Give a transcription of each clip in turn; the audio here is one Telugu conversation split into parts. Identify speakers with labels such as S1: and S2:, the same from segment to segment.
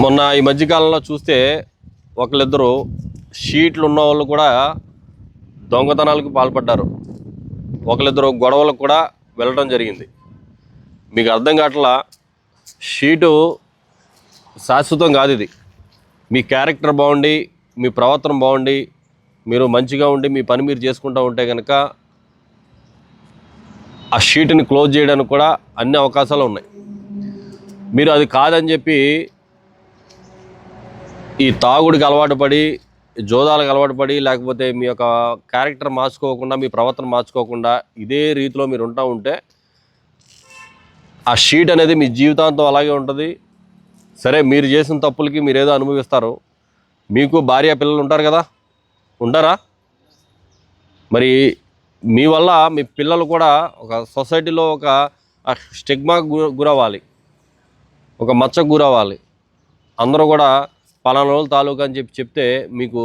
S1: మొన్న ఈ మధ్యకాలంలో చూస్తే ఒకళ్ళిద్దరు షీట్లు ఉన్న వాళ్ళు కూడా దొంగతనాలకు పాల్పడ్డారు. ఒకళ్ళిద్దరు గొడవలకు కూడా వెళ్ళడం జరిగింది. మీకు అర్థం కావట్లా, షీటు శాశ్వతం కాదు. ఇది మీ క్యారెక్టర్ బాగుండి, మీ ప్రవర్తన బాగుండి, మీరు మంచిగా ఉండి మీ పని మీరు చేసుకుంటూ ఉంటే కనుక ఆ షీట్ని క్లోజ్ చేయడానికి కూడా అన్ని అవకాశాలు ఉన్నాయి. మీరు అది కాదని చెప్పి ఈ తాగుడికి అలవాటు పడి, జోదాలకు అలవాటు పడి, లేకపోతే మీ యొక్క క్యారెక్టర్ మార్చుకోకుండా, మీ ప్రవర్తన మార్చుకోకుండా ఇదే రీతిలో మీరు ఉంటా ఉంటే ఆ షీట్ అనేది మీ జీవితాంతం అలాగే ఉంటుంది. సరే, మీరు చేసిన తప్పులకి మీరు ఏదో అనుభవిస్తారు. మీకు భార్య పిల్లలు ఉంటారు కదా, ఉంటారా? మరి మీ వల్ల మీ పిల్లలు కూడా ఒక సొసైటీలో ఒక స్టిగ్మాకు గురవ్వాలి, ఒక మచ్చకు గురవ్వాలి. అందరూ కూడా పలానా రోజులు తాలూకా అని చెప్తే మీకు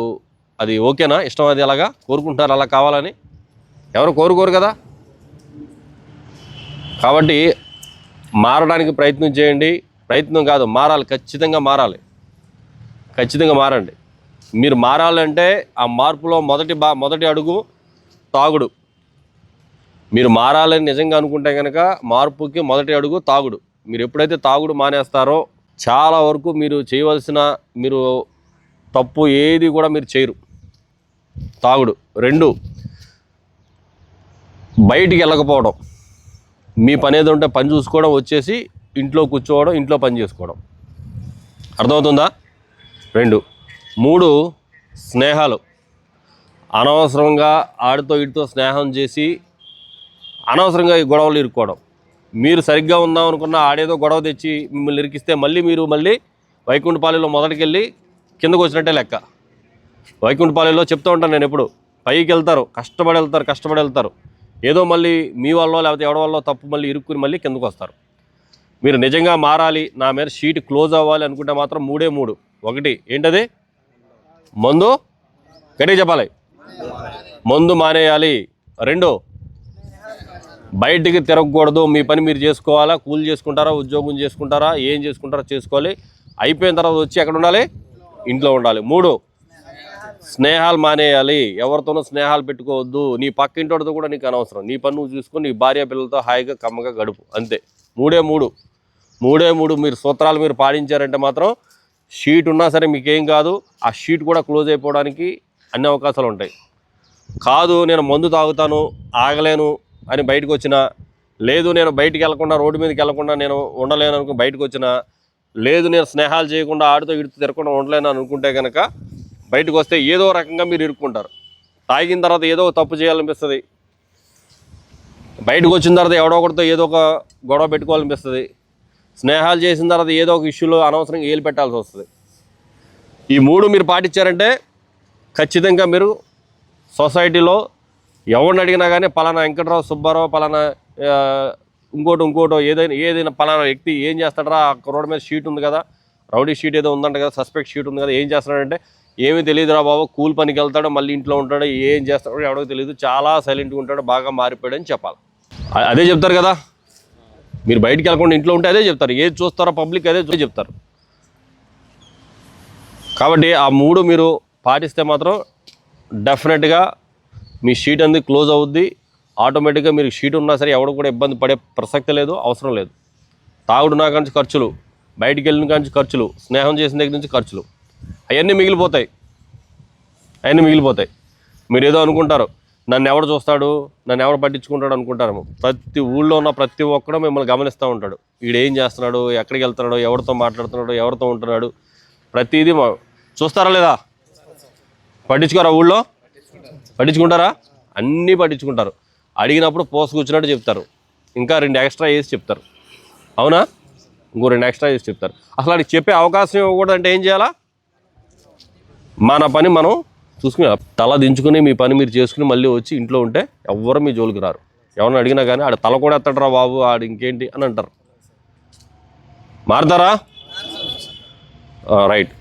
S1: అది ఓకేనా? ఇష్టం? అది అలాగా కోరుకుంటున్నారు, అలా కావాలని ఎవరు కోరుకోరు కదా. కాబట్టి మారడానికి ప్రయత్నం చేయండి. ప్రయత్నం కాదు, మారాలి. ఖచ్చితంగా మారాలి. ఖచ్చితంగా మారండి. మీరు మారాలంటే ఆ మార్పులో మొదటి అడుగు తాగుడు. మీరు మారాలని నిజంగా అనుకుంటే కనుక మార్పుకి మొదటి అడుగు తాగుడు. మీరు ఎప్పుడైతే తాగుడు మానేస్తారో చాలా వరకు మీరు చేయవలసిన మీరు తప్పు ఏది కూడా మీరు చేయరు. తాగుడు. 2, బయటికి వెళ్ళకపోవడం. మీ పని ఏదో ఉంటే పని చూసుకోవడం, వచ్చేసి ఇంట్లో కూర్చోవడం, ఇంట్లో పని చేసుకోవడం. అర్థమవుతుందా? 2. 3, స్నేహాలు. అనవసరంగా ఆడితో వీటితో స్నేహం చేసి అనవసరంగా ఈ గొడవలు ఇరుక్కోవడం. మీరు సరిగ్గా ఉందాం అనుకున్న ఆడేదో గొడవ తెచ్చి మిమ్మల్ని ఇరికిస్తే మళ్ళీ వైకుంఠపాలెంలో మొదటికెళ్ళి కిందకు వచ్చినట్టే లెక్క. వైకుంఠపాలెంలో చెప్తూ ఉంటాను నేను ఎప్పుడు, పైకి వెళ్తారు, కష్టపడి వెళ్తారు. ఏదో మళ్ళీ మీ వల్ల లేకపోతే ఎవరి వల్ల తప్పు మళ్ళీ ఇరుక్కుని మళ్ళీ కిందకు వస్తారు. మీరు నిజంగా మారాలి, నా మీద షీట్ క్లోజ్ అవ్వాలి అనుకుంటే మాత్రం 3. 1 ఏంటది? మందు. గట్టిగా చెప్పాలి. మందు మానేయాలి. 2, బయటికి తిరగకూడదు. మీ పని మీరు చేసుకోవాలా. కూలి చేసుకుంటారా, ఉద్యోగం చేసుకుంటారా, ఏం చేసుకుంటారో చేసుకోవాలి. అయిపోయిన తర్వాత వచ్చి ఎక్కడ ఉండాలి? ఇంట్లో ఉండాలి. 3, స్నేహాలు మానేయాలి. ఎవరితోనూ స్నేహాలు పెట్టుకోవద్దు. నీ పక్కింటితో కూడా నీకు అనవసరం. నీ పని నువ్వు చూసుకొని నీ భార్య పిల్లలతో హాయిగా కమ్మగా గడుపు, అంతే. 3 మీరు సూత్రాలు మీరు పాటించారంటే మాత్రం షీట్ ఉన్నా సరే మీకేం కాదు. ఆ షీట్ కూడా క్లోజ్ అయిపోవడానికి అన్ని అవకాశాలు ఉంటాయి. కాదు నేను మందు తాగుతాను, ఆగలేను అని బయటకు వచ్చినా, లేదు నేను బయటికి వెళ్లకుండా, రోడ్డు మీదకి వెళ్లకుండా నేను ఉండలేను అనుకుని బయటకు వచ్చినా, లేదు నేను స్నేహాలు చేయకుండా ఆడుతూ ఇడుతూ తిరగకుండా ఉండలేను అనుకుంటే కనుక బయటకు వస్తే ఏదో రకంగా మీరు ఇరుక్కుంటారు. తాగిన తర్వాత ఏదో తప్పు చేయాలనిపిస్తుంది. బయటకు వచ్చిన తర్వాత ఎవడో ఒకటితో ఏదో ఒక గొడవ పెట్టుకోవాలనిపిస్తుంది. స్నేహాలు చేసిన తర్వాత ఏదో ఒక ఇష్యూలో అనవసరంగా ఏలు పెట్టాల్సి వస్తుంది. ఈ 3 మీరు పాటించారంటే ఖచ్చితంగా మీరు సొసైటీలో ఎవరిని అడిగినా కానీ పలానా వెంకటరావు సుబ్బారావు, పలానా ఇంకోటో ఏదైనా పలానా వ్యక్తి ఏం చేస్తాడరా, రోడ్డు మీద షీట్ ఉంది కదా, రౌడీ షీట్ ఏదో ఉందంట కదా, సస్పెక్ట్ షీట్ ఉంది కదా, ఏం చేస్తున్నాడంటే ఏమీ తెలియదురా బాబు, కూల్ పనికి వెళ్తాడో మళ్ళీ ఇంట్లో ఉంటాడో, ఏం చేస్తాడో ఎవడో తెలియదు, చాలా సైలెంట్గా ఉంటాడో, బాగా మారిపోయాడని చెప్పాలి. అదే చెప్తారు కదా. మీరు బయటికి వెళ్ళకుండా ఇంట్లో ఉంటే అదే చెప్తారు. ఏది చూస్తారో పబ్లిక్ అదే చెప్తారు. కాబట్టి ఆ 3 మీరు పాటిస్తే మాత్రం డెఫినెట్గా మీ షీట్ అనేది క్లోజ్ అవుద్ది. ఆటోమేటిక్గా మీరు షీట్ ఉన్నా సరే ఎవడు కూడా ఇబ్బంది పడే ప్రసక్తి లేదు, అవసరం లేదు. తాగుడు నా కాంచి ఖర్చులు, బయటికి వెళ్ళిన కాంచి ఖర్చులు, స్నేహం చేసిన దగ్గర నుంచి ఖర్చులు, అవన్నీ మిగిలిపోతాయి. మీరు ఏదో అనుకుంటారు, నన్ను ఎవడు చూస్తాడు, నన్ను ఎవడు పట్టించుకుంటాడు అనుకుంటారు. ప్రతి ఊళ్ళో ఉన్న ప్రతి ఒక్కడు మిమ్మల్ని గమనిస్తూ ఉంటాడు. వీడు ఏం చేస్తున్నాడు, ఎక్కడికి వెళ్తున్నాడు, ఎవరితో మాట్లాడుతున్నాడు, ఎవరితో ఉంటున్నాడు, ప్రతిదీ చూస్తారా లేదా? పట్టించుకోరా? ఊళ్ళో పట్టించుకుంటారా? అన్నీ పట్టించుకుంటారు. అడిగినప్పుడు పోసుకొచ్చినట్టు చెప్తారు. ఇంకా 2 ఎక్స్ట్రా వేసి చెప్తారు. అవునా? ఇంకో 2 ఎక్స్ట్రా వేసి చెప్తారు. అసలు అడిగి చెప్పే అవకాశం ఇవ్వకూడదు అంటే ఏం చేయాలా? మన పని మనం చూసుకుని తల దించుకుని మీ పని మీరు చేసుకుని మళ్ళీ వచ్చి ఇంట్లో ఉంటే ఎవ్వరు మీ జోలికి రారు. ఎవరిని అడిగినా కానీ ఆడ తల కూడా ఎత్తడరా బాబు, ఆడు ఇంకేంటి అని అంటారు. మారుతారా? రైట్.